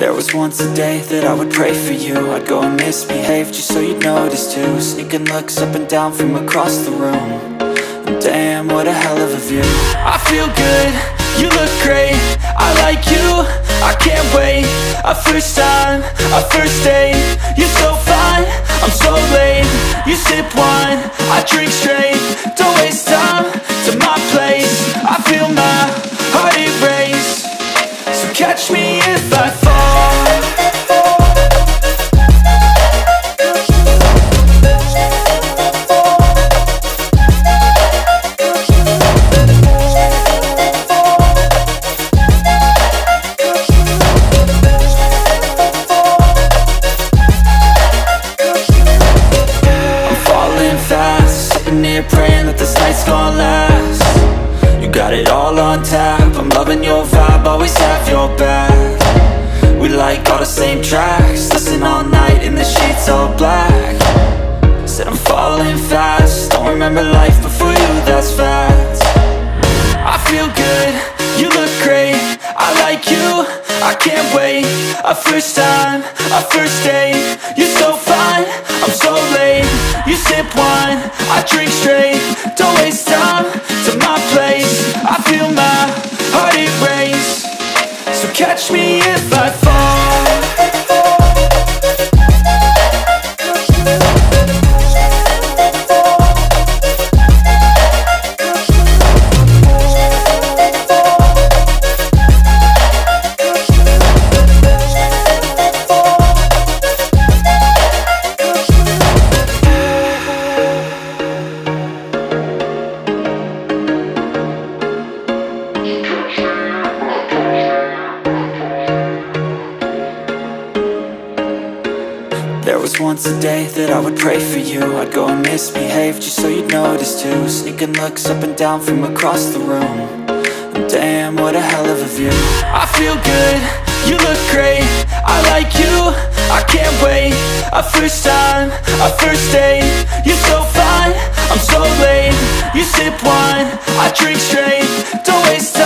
There was once a day that I would pray for you. I'd go and misbehave just so you'd notice too. Sneaking looks up and down from across the room. And damn, what a hell of a view. I feel good, you look great, I like you, I can't wait. A first time, a first date. You're so fine, I'm so late. You sip wine, I drink straight. Don't waste time to my place. I feel my heart erase. So catch me if I fall. Praying that this night's gonna last. You got it all on tap, I'm loving your vibe, always have your back. We like all the same tracks, listen all night in the sheets all black. Said I'm falling fast, don't remember life before you, that's fact. I feel good, you look great, I like you, I can't wait. A first time, a first date. You're so fine, I'm so late. You sip wine, I drink straight. Don't waste time to my place. I feel my heart erase. So catch me if I fall. There was once a day that I would pray for you. I'd go and misbehave just so you'd notice too. Sneaking looks up and down from across the room. And damn, what a hell of a view. I feel good, you look great, I like you, I can't wait. A first time, a first date. You're so fine, I'm so late. You sip wine, I drink straight. Don't waste time